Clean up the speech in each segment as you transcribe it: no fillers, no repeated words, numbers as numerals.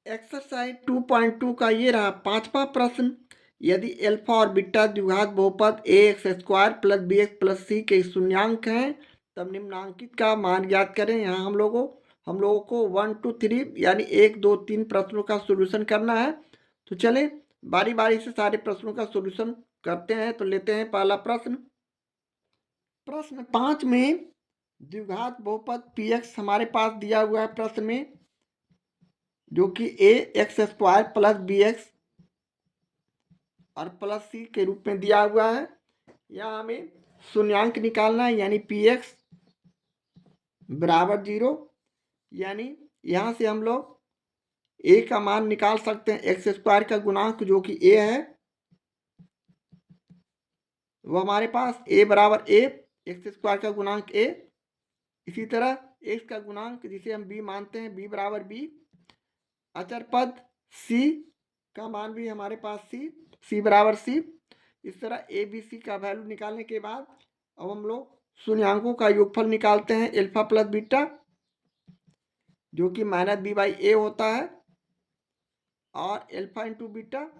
Exercise 2.2 का ये रहा पांचवा प्रश्न। यदि अल्फा और बीटा द्विघात बहुपद A X square plus B X plus C के शून्यांक हैं तब निम्नांकित का मान ज्ञात करें। यहाँ हम लोगों को 1 2 3 यानी 1 2 3 प्रश्नों का सोल्यूशन करना है। तो चलें बारी बारी से सारे प्रश्नों का सोल्यूशन करते हैं। तो लेते हैं पहला प्रश्न। प्रश्न 5 में द्विघात बहुपद पी एक्स हमारे पास दिया हुआ है प्रश्न में, जो कि A X square plus B X और प्लस सी के रूप में दिया हुआ है। यहाँ हमें शून्यांक निकालना है यानी पी एक्स बराबर 0, यानी यहाँ से हम लोग ए का मान निकाल सकते हैं। एक्स स्क्वायर का गुणांक जो कि ए है वो हमारे पास ए बराबर ए, एक्स स्क्वायर का गुणांक ए। इसी तरह एक्स का गुणांक जिसे हम बी मानते हैं बी बराबर बी। अचर पद सी का मान भी हमारे पास सी बराबर सी। इस तरह ए बी सी का वैल्यू निकालने के बाद अब हम लोग शून्यांकों का योगफल निकालते हैं। अल्फा प्लस बीटा जो कि माइनस बी बाई ए होता है और अल्फा इंटू बीटा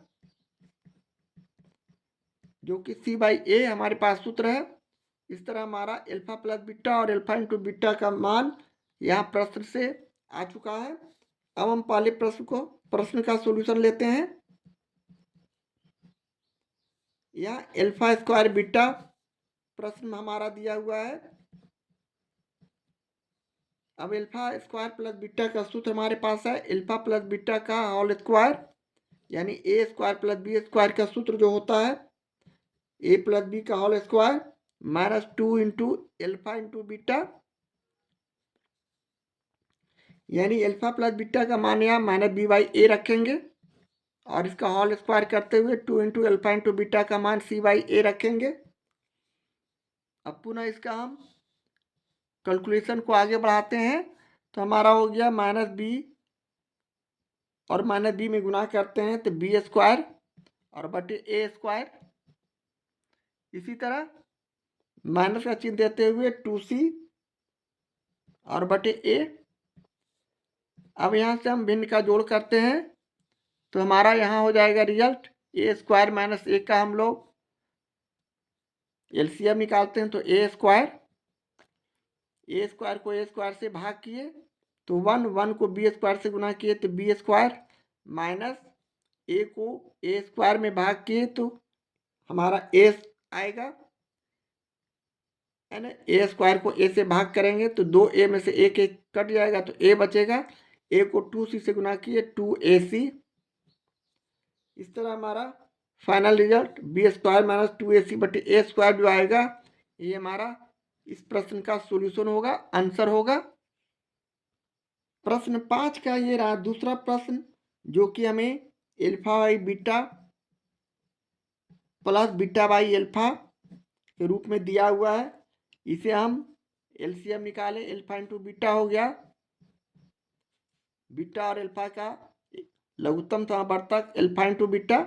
जो कि सी बाई ए हमारे पास सूत्र है। इस तरह हमारा अल्फा प्लस बीटा और अल्फा इंटू बीटा का मान यहाँ प्रश्न से आ चुका है। अब हम पहले प्रश्न का सॉल्यूशन लेते हैं। यहाँ अल्फा स्क्वायर बीटा प्रश्न हमारा दिया हुआ है। अब अल्फा स्क्वायर प्लस बीटा का सूत्र हमारे पास है अल्फा प्लस बीटा का होल स्क्वायर, यानी A square plus B square का सूत्र जो होता है ए प्लस बी का whole square minus 2 into alpha into beta, यानी अल्फा प्लस बीटा का मान यहाँ माइनस बी बाई ए रखेंगे और इसका होल स्क्वायर करते हुए 2 इंटू अल्फा इंटू बीटा का मान सी बाई ए रखेंगे। अब पुनः इसका हम कैलकुलेशन को आगे बढ़ाते हैं तो हमारा हो गया माइनस बी और माइनस बी में गुना करते हैं तो बी स्क्वायर और बटे ए स्क्वायर। इसी तरह माइनस का चिन्ह देते हुए 2c और बटे ए। अब यहाँ से हम भिन्न का जोड़ करते हैं तो हमारा यहाँ हो जाएगा रिजल्ट ए स्क्वायर माइनस ए का हम लोग एलसीएम निकालते हैं तो ए स्क्वायर को ए स्क्वायर से भाग किए तो 1 को बी स्क्वायर से गुना किए तो बी स्क्वायर माइनस ए को ए स्क्वायर में भाग किए तो हमारा ए आएगा। है ना, ए स्क्वायर को ए से भाग करेंगे तो 2a में से एक कट जाएगा तो a बचेगा। a को 2c से गुना किए 2ac। इस तरह हमारा final result B square minus 2ac बटे ए स्क्वायर जो आएगा ये हमारा इस प्रश्न का सॉल्यूशन होगा, आंसर होगा। प्रश्न 5 का ये रहा दूसरा प्रश्न, जो कि हमें alpha by beta plus beta by alpha के रूप में दिया हुआ है। इसे हम एलसीएम निकाले, अल्फा इंटू बीटा हो गया, बीटा और अल्फा का लघुत्तम समावर्तक अल्फा इंटू बीटा।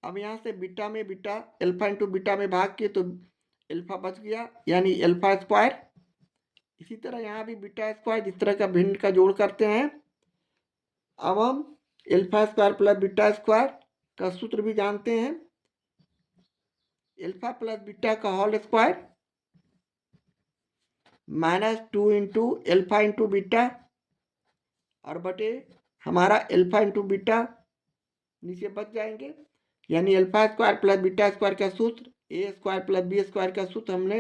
अब यहाँ से बीटा में बीटा अल्फा इंटू बीटा में भाग किए तो अल्फा बच गया यानी अल्फा स्क्वायर। इसी तरह यहाँ भी बीटा स्क्वायर जिस तरह का भिन्न का जोड़ करते हैं। अब हम alpha square plus beta square का सूत्र भी जानते हैं, अल्फा प्लस बीटा का whole square minus 2 into alpha into beta और बटे हमारा अल्फा इंटू बीटा नीचे बच जाएंगे, यानी alpha square plus beta square का सूत्र A square plus B square का सूत्र हमने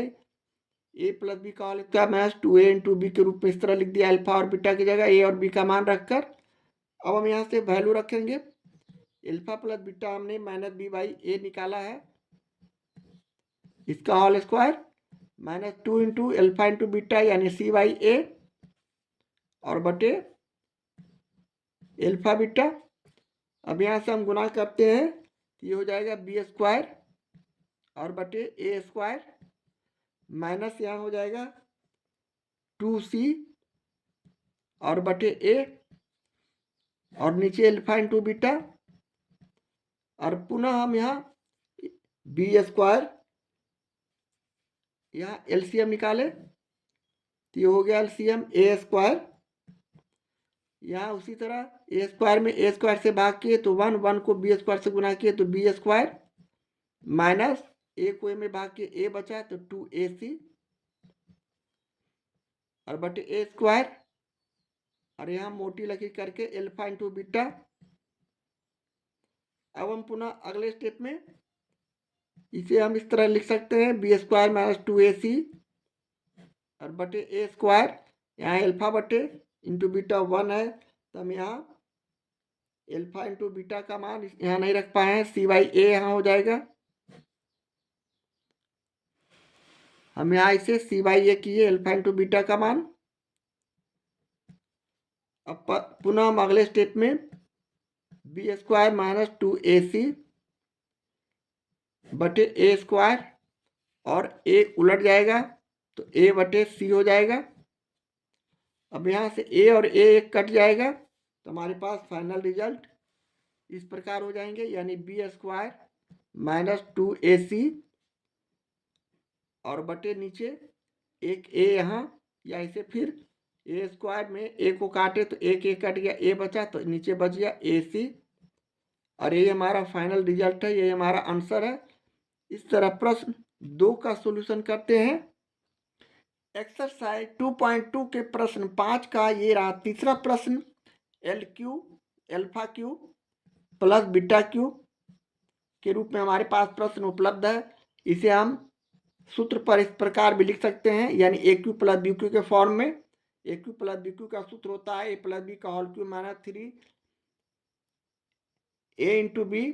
ए प्लस बी का whole square minus 2a into B के रूप में इस तरह लिख दिया अल्फा और बीटा की जगह ए और बी का मान रखकर। अब हम यहाँ से वैल्यू रखेंगे। अल्फा प्लस बीटा हमने माइनस बी बाई ए निकाला है, इसका whole square minus 2 into alpha into beta यानी सी बाई ए और बटे अल्फा बीटा। अब यहाँ से हम गुना करते हैं तो ये हो जाएगा बी स्क्वायर और बटे ए स्क्वायर माइनस यहाँ हो जाएगा 2c और बटे ए और नीचे अल्फा इंटू बीटा और पुनः हम यहाँ बी स्क्वायर यहाँ एलसीएम निकाले तो ये हो गया एलसीएम ए स्क्वायर यहाँ उसी तरह ए स्क्वायर में ए स्क्वायर से भाग किए तो 1, 1 को बी स्क्वायर से गुना किए तो बी स्क्वायर, माइनस ए को ए में भाग किए ए बचा तो 2ac और बटे ए स्क्वायर, और यहाँ मोटी लकीर करके एल्फा इंटू बीटा। अब हम पुनः अगले स्टेप में इसे हम इस तरह लिख सकते हैं बी स्क्वायर माइनस 2ac और बटे ए स्क्वायर, यहाँ एल्फा बटे इंटू बीटा 1 है तो हम यहाँ एल्फा इंटू बीटा का मान यहाँ नहीं रख पाए हैं, सी बाई ए यहाँ हो जाएगा। हम यहाँ इसे सी बाई ए किए एल्फा इंटू बीटा का मान। अब पुनः हम अगले स्टेप में बी स्क्वायर माइनस 2ac बटे ए स्क्वायर और ए उलट जाएगा तो ए बटे सी हो जाएगा। अब यहाँ से ए और ए कट जाएगा तो हमारे पास फाइनल रिजल्ट इस प्रकार हो जाएंगे, यानी बी स्क्वायर माइनस 2ac और बटे नीचे एक ए यहाँ, या इसे फिर ए स्क्वायर में ए को काटे तो एक ए कट गया, ए बचा तो नीचे बच गया ac और ये हमारा फाइनल रिजल्ट है, ये हमारा आंसर है। इस तरह प्रश्न 2 का सॉल्यूशन करते हैं। एक्सरसाइज 2.2 के प्रश्न 5 का ये रहा तीसरा प्रश्न। L Q alpha Q plus beta Q के रूप में हमारे पास प्रश्न उपलब्ध है। इसे हम सूत्र पर इस प्रकार भी लिख सकते हैं, यानी ए क्यू प्लस बी क्यू के फॉर्म में। ए क्यू प्लस बी क्यू का सूत्र होता है ए प्लस बी का होल क्यू माइनस 3 ए इंटू बी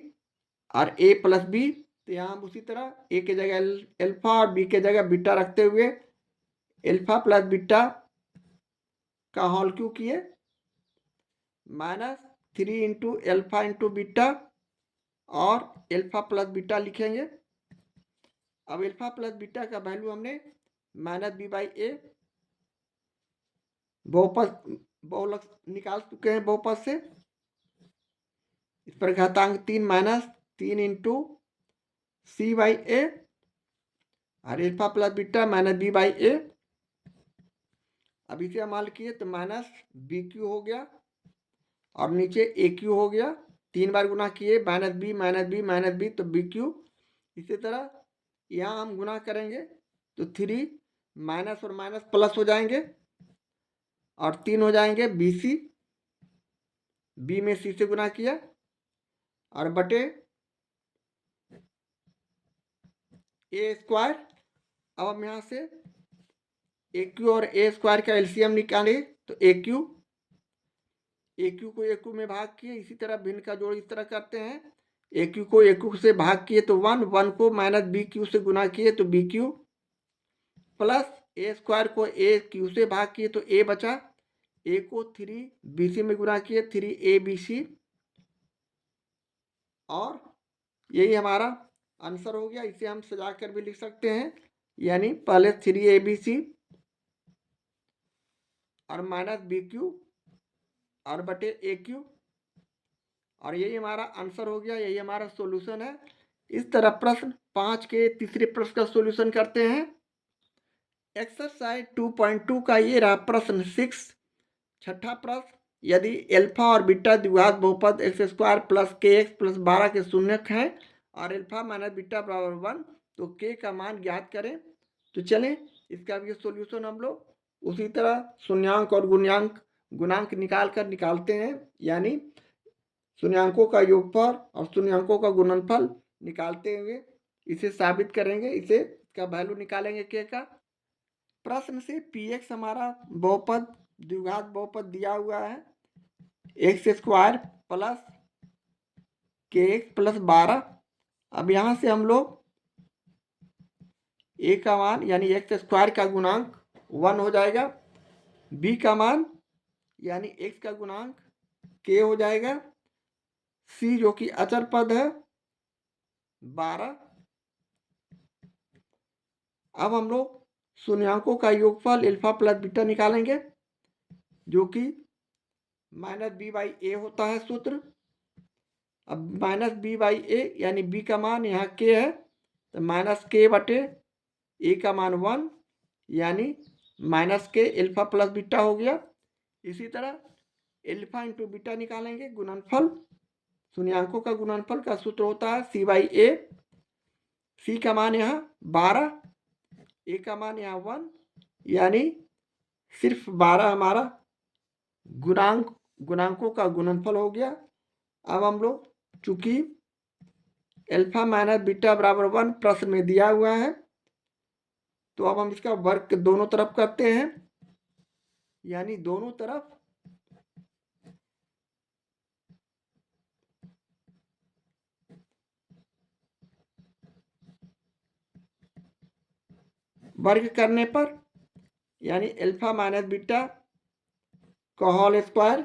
और ए प्लस बी। तो यहाँ हम उसी तरह ए के जगह एल्फा और बी के जगह बीटा रखते हुए एल्फा प्लस बीटा का होल क्यू किए minus 3 into alpha into beta और एल्फा प्लस बीटा लिखेंगे। अब एल्फा प्लस बीटा का वैल्यू हमने माइनस बी बाई ए बहुलक निकाल चुके हैं बहुपद से। इस पर घातांक 3 minus 3 into C by A और alpha plus beta minus B by A. अब इसे हम हल किए तो माइनस बी क्यू हो गया और नीचे ए क्यू हो गया, 3 बार गुना किए minus B minus B minus B तो बी क्यू। इसी तरह यहाँ हम गुना करेंगे तो 3 माइनस और माइनस प्लस हो जाएंगे और 3 हो जाएंगे बी सी, बी में सी से गुना किया और बटे ए स्क्वायर। अब हम यहाँ से ए क्यू और ए स्क्वायर का एलसीएम निकाले तो ए क्यू को ए क्यू में भाग किए। इसी तरह भिन्न का जोड़ इस तरह करते हैं, ए क्यू को ए क्यू से भाग किए तो 1, 1 को माइनस बी क्यू से गुना किए तो बी क्यू प्लस ए स्क्वायर को ए क्यू से भाग किए तो ए बचा, ए को 3 बी सी में गुना किए 3 ए बी सी और यही हमारा आंसर हो गया। इसे हम सजा कर भी लिख सकते हैं, यानी पहले 3 ए बी सी और माइनस बी क्यू और बटे ए क्यू और यही हमारा आंसर हो गया, यही हमारा सॉल्यूशन है। इस तरह प्रश्न 5 के तीसरे प्रश्न का सॉल्यूशन करते हैं। एक्सरसाइज 2.2 का ये रहा प्रश्न 6 छठा प्रश्न। यदि एल्फा और बीटा द्विघात बहुपद एक्स स्क्वायर प्लस के एक्स प्लस 12 के शून्यक हैं और एल्फा माइनस बीटा बराबर 1 तो के का मान ज्ञात करें। तो चलें इसका भी सॉल्यूशन हम लोग उसी तरह शून्यांक और गुणांक निकालते हैं, यानी शून्यांकों का योगफल और शून्यांकों का गुणनफल निकालते हुए इसे साबित करेंगे। इसे इसका वैल्यू निकालेंगे के का। प्रश्न से पी एक्स हमारा बहुपद द्विघात बहुपद दिया हुआ है एक्स स्क्वायर प्लस के एक्स प्लस 12। अब यहाँ से हम लोग ए का मान यानी एक्स स्क्वायर का गुणांक 1 हो जाएगा, बी का मान यानी एक्स का गुणांक के हो जाएगा, सी जो कि अचर पद है 12। अब हम लोग शून्यांकों का योगफल एल्फा प्लस बीटा निकालेंगे जो कि माइनस बी बाई ए होता है सूत्र। अब माइनस बी बाई ए यानी बी का मान यहाँ के है तो माइनस के बटे ए का मान 1 यानी माइनस के एल्फा प्लस बीटा हो गया। इसी तरह एल्फा इंटू बीटा निकालेंगे गुणनफल, शून्यांकों का गुणनफल का सूत्र होता है C/A। C का मान यहाँ 12, A का मान यहाँ 1, यानी सिर्फ 12 हमारा गुणांकों का गुणनफल हो गया। अब हम लोग चूंकि एल्फा माइनस बीटा बराबर 1 प्रश्न में दिया हुआ है, तो अब हम इसका वर्ग दोनों तरफ करते हैं, यानी दोनों तरफ वर्ग करने पर, यानी एल्फा माइनस बीटा का होल स्क्वायर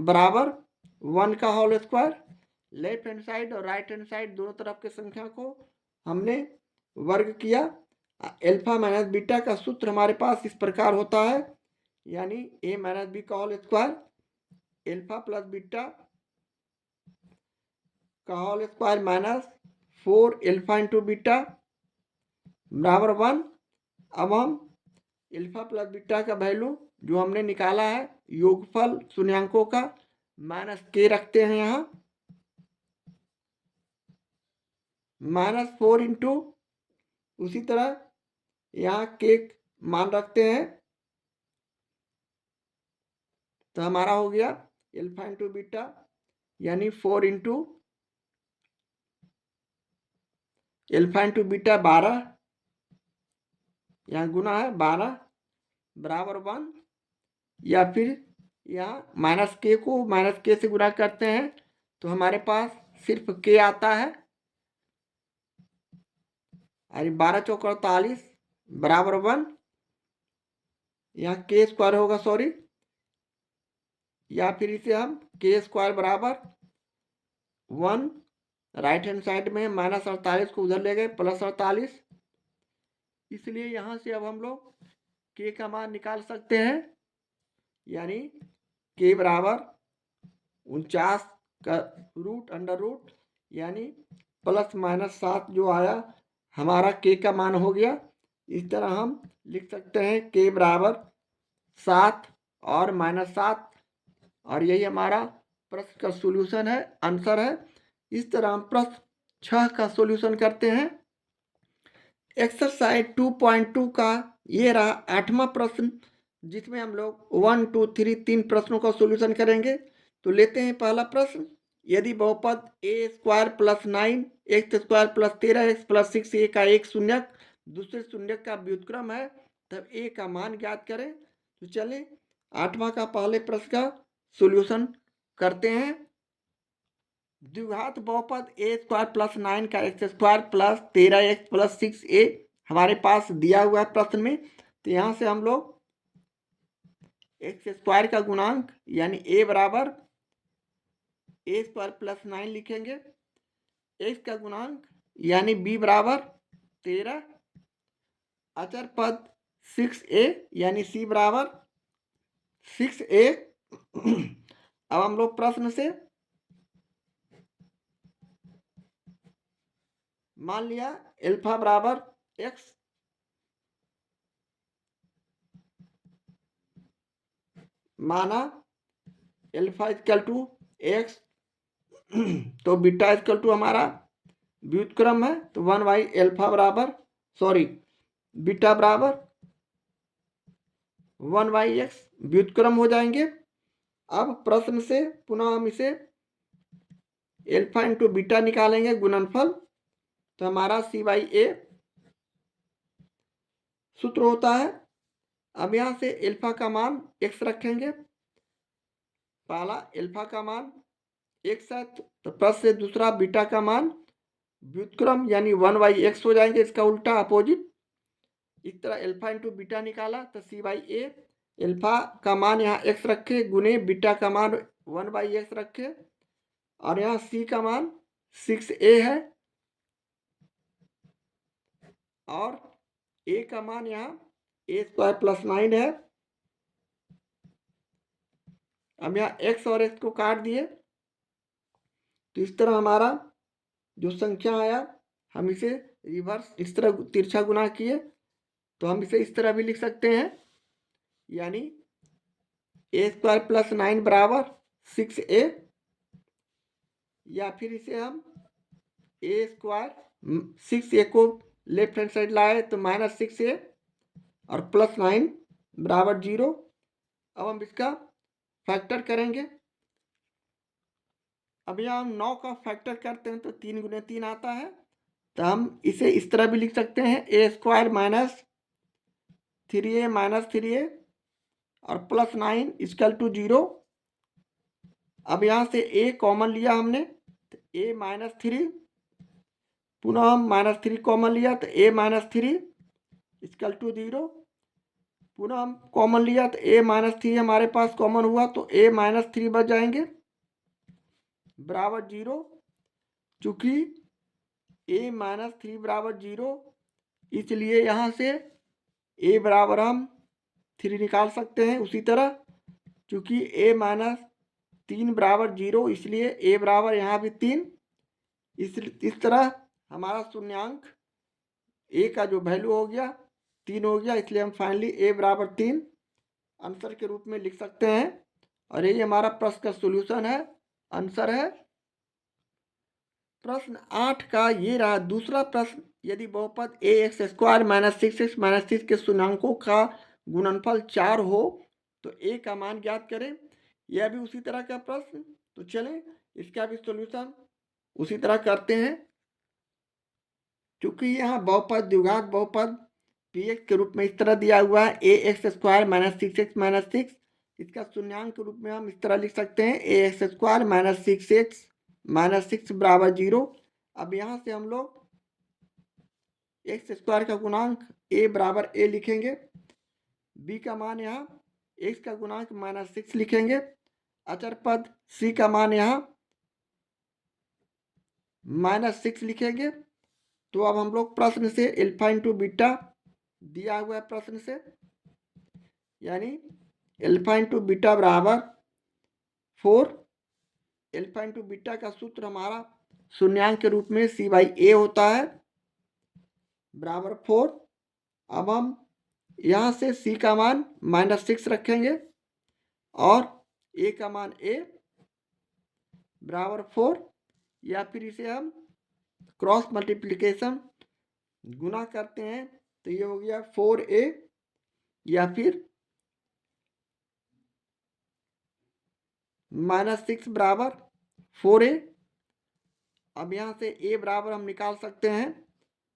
बराबर 1 का whole square. Left hand side और राइट हैंड साइड दोनों तरफ के संख्या को हमने वर्ग किया। एल्फा माइनस बीटा का सूत्र हमारे पास इस प्रकार होता है, यानी a माइनस बी का whole square alpha plus beta का whole square minus 4 alpha into beta बराबर 1। अब हम एल्फा प्लस बीटा का वैल्यू जो हमने निकाला है योगफल शून्यांकों का माइनस के रखते हैं यहाँ, -4 इंटू उसी तरह यहाँ के मान रखते हैं, तो हमारा हो गया एल्फा इंटू बीटा यानी 4 इंटू एल्फा इंटू बीटा 12, यहाँ गुना है 12 बराबर 1, या फिर यहाँ माइनस के को माइनस के से गुना करते हैं तो हमारे पास सिर्फ के आता है। अरे 12 चौक 48 बराबर 1, यहाँ के स्क्वायर होगा, सॉरी, या फिर इसे हम के स्क्वायर बराबर 1 राइट हैंड साइड में -48 को उधर ले गए +48, इसलिए यहाँ से अब हम लोग के का मान निकाल सकते हैं, यानी के बराबर 49 का रूट अंडर रूट यानी ±7 जो आया हमारा के का मान हो गया। इस तरह हम लिख सकते हैं के बराबर 7 और -7, और यही हमारा प्रश्न का सॉल्यूशन है, आंसर है। इस तरह हम प्रश्न 6 का सॉल्यूशन करते हैं। एक्सरसाइज 2.2 का ये रहा 8वां प्रश्न, जिसमें हम लोग 1 2 3 3 प्रश्नों का सॉल्यूशन करेंगे। तो लेते हैं पहला प्रश्न, यदि बहुपद a² + 9 x² + 13x + 6a का एक शून्यक दूसरे शून्यक का व्युत्क्रम है, तब a का मान ज्ञात करें। तो चलिए 8वां का पहले प्रश्न का सॉल्यूशन करते हैं। द्विघात बहुपद a² + 9 का x² + 13x + 6a हमारे पास दिया हुआ है प्रश्न में। तो यहाँ से हम लोग x² का गुणांक यानी a बराबर a² + 9 लिखेंगे, x का गुणांक यानी b बराबर 13, अचर पद 6a यानी c बराबर 6a। अब हम लोग प्रश्न से मान लिया एल्फा बराबर x, माना एल्फा इक्वल टू x, तो बीटा इक्वल टू हमारा व्युत्क्रम है, तो 1/एल्फा बराबर, सॉरी, बीटा बराबर 1/x व्युत्क्रम हो जाएंगे। अब प्रश्न से पुनः हम इसे एल्फा इंटू बीटा निकालेंगे गुणनफल, तो हमारा C/A सूत्र होता है। अब यहाँ से एल्फा का मान x रखेंगे, पहला एल्फा का मान x है, तो प्लस से दूसरा बीटा का मान व्युत्क्रम यानी 1/x हो जाएंगे, इसका उल्टा अपोजिट। इस तरह एल्फा इंटू बीटा निकाला तो C/A, एल्फा का मान यहाँ x रखे गुने बीटा का मान 1/x रखे, और यहाँ c का मान 6a है और a का मान यहाँ a² + 9 है। अब यहाँ x और x को काट दिए, तो इस तरह हमारा जो संख्या आया हम इसे रिवर्स इस तरह तिरछा गुना किए, तो हम इसे इस तरह भी लिख सकते हैं, यानी ए स्क्वायर प्लस 9 बराबर 6a, या फिर इसे हम ए स्क्वायर 6a को लेफ्ट हैंड साइड लाए तो -6a और प्लस 9 बराबर 0। अब हम इसका फैक्टर करेंगे। अब यहाँ हम 9 का फैक्टर करते हैं तो 3 गुने 3 आता है, तो हम इसे इस तरह भी लिख सकते हैं ए स्क्वायर माइनस 3a और प्लस 9 इक्वल टू 0। अब यहाँ से a कॉमन लिया हमने तो a -3, पुनः हम -3 कॉमन लिया तो a -3 इक्वल टू 0, पुनः हम कॉमन लिया तो a -3 हमारे पास कॉमन हुआ तो a -3 बच जाएंगे बराबर 0। चूंकि a -3 बराबर 0, इसलिए यहाँ से a बराबर हम 3 निकाल सकते हैं। उसी तरह चूंकि a -3 बराबर 0, इसलिए a बराबर यहाँ भी 3। इस तरह हमारा शून्यांक a का जो वैल्यू हो गया 3 हो गया, इसलिए हम फाइनली a बराबर 3 आंसर के रूप में लिख सकते हैं। और ये हमारा प्रश्न का सॉल्यूशन है, आंसर है। प्रश्न 8 का ये रहा दूसरा प्रश्न। यदि बहुपद A X square minus 6x minus 6 के शून्यांकों का गुणनफल 4 हो तो ए का मान ज्ञात करें। यह भी उसी तरह का प्रश्न, तो चलें इसका भी सॉल्यूशन उसी तरह करते हैं। क्योंकि यहाँ बहुपद द्विघात बहुपद पी एक्स के रूप में इस तरह दिया हुआ है A X square minus 6x minus 6, इसका शून्यांक के रूप में हम इस तरह लिख सकते हैं A X square minus 6x minus 6 बराबर 0। अब यहाँ से हम लोग एक्स स्क्वायर का गुणांक a बराबर a लिखेंगे, b का मान यहाँ x का गुणांक -6 लिखेंगे, अचर पद c का मान यहाँ -6 लिखेंगे। तो अब हम लोग प्रश्न से अल्फा इंटू बीटा दिया हुआ है प्रश्न से, यानी अल्फा इंटू बीटा बराबर 4। अल्फा इंटू बीटा का सूत्र हमारा शून्यांक के रूप में c/a होता है बराबर 4। अब हम यहाँ से c का मान -6 रखेंगे और a का मान a बराबर 4, या फिर इसे हम क्रॉस मल्टीप्लिकेशन गुना करते हैं तो ये हो गया 4a, या फिर -6 बराबर 4a। अब यहाँ से a बराबर हम निकाल सकते हैं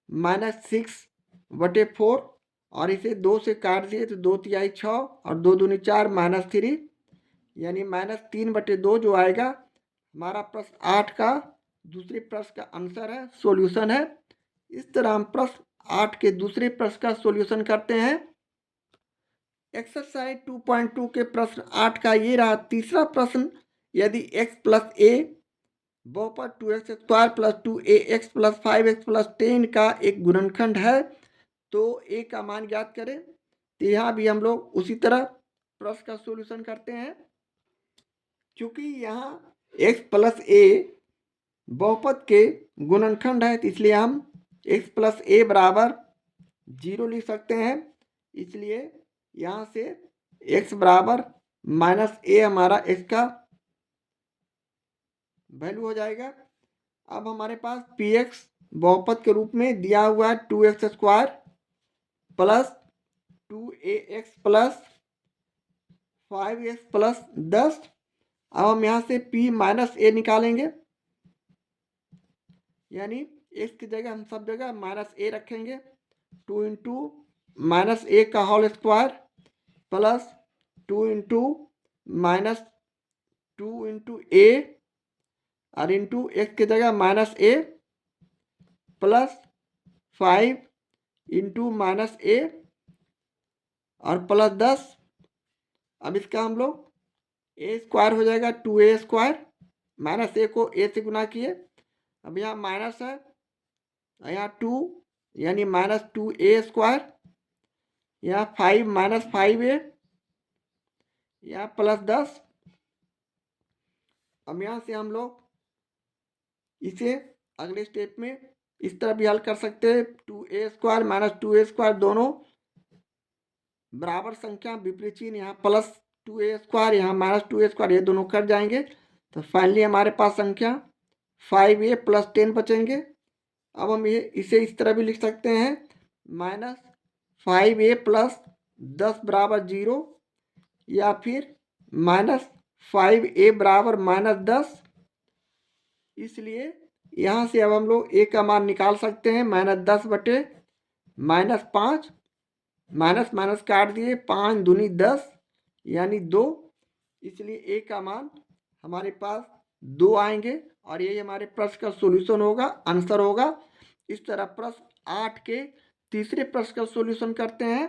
-6/4, और इसे 2 से काट दिए तो 2 तिहाई 6 और 2 दूनी 4 -3, यानी -3/2 जो आएगा हमारा प्रश्न 8 का दूसरे प्रश्न का आंसर है, सॉल्यूशन है। इस तरह हम प्रश्न 8 के दूसरे प्रश्न का सॉल्यूशन करते हैं। एक्सरसाइज 2.2 के प्रश्न 8 का ये रहा तीसरा प्रश्न। यदि x प्लस a बहुपद 2x square plus 2ax plus 5x plus 10 का एक गुणनखंड है तो a का मान ज्ञात करें। तो यहाँ भी हम लोग उसी तरह प्रश्न का सॉल्यूशन करते हैं। क्योंकि यहाँ x प्लस a बहुपद के गुणनखंड है तो इसलिए हम x प्लस a बराबर 0 लिख सकते हैं। इसलिए यहाँ से x बराबर -a हमारा x का वैल्यू हो जाएगा। अब हमारे पास px बहुपद के रूप में दिया हुआ है 2x square plus 2ax plus 5x plus 10। अब हम यहाँ से p माइनस a निकालेंगे, यानी x की जगह हम सब जगह -a रखेंगे। 2 इंटू -a का whole square plus 2 into -2 into a और इंटू x की जगह -a प्लस 5 इंटू -a और प्लस 10। अब इसका हम लोग a स्क्वायर हो जाएगा 2a स्क्वायर, -a को a से गुना किए। अब यहाँ माइनस है, यहाँ 2 यानी -2a स्क्वायर, यहाँ 5 -5a, यहाँ प्लस 10। अब यहाँ से हम लोग इसे अगले स्टेप में इस तरह भी हल कर सकते हैं। 2a स्क्वायर -2a स्क्वायर दोनों बराबर संख्या, विपरीत चिन्ह यहाँ प्लस 2a² यहाँ -2a², ये दोनों कट जाएंगे। तो फाइनली हमारे पास संख्या 5a + 10 बचेंगे। अब हम इसे इस तरह भी लिख सकते हैं, -5a + 10 = 0, या फिर -5a = -10। इसलिए यहाँ से अब हम लोग a का मान निकाल सकते हैं, -10 बटे -5, माइनस माइनस काट दिए, 5 दूनी 10 यानी 2। इसलिए a का मान हमारे पास 2 आएंगे और यही हमारे प्रश्न का सॉल्यूशन होगा, आंसर होगा। इस तरह प्रश्न 8 के तीसरे प्रश्न का सॉल्यूशन करते हैं।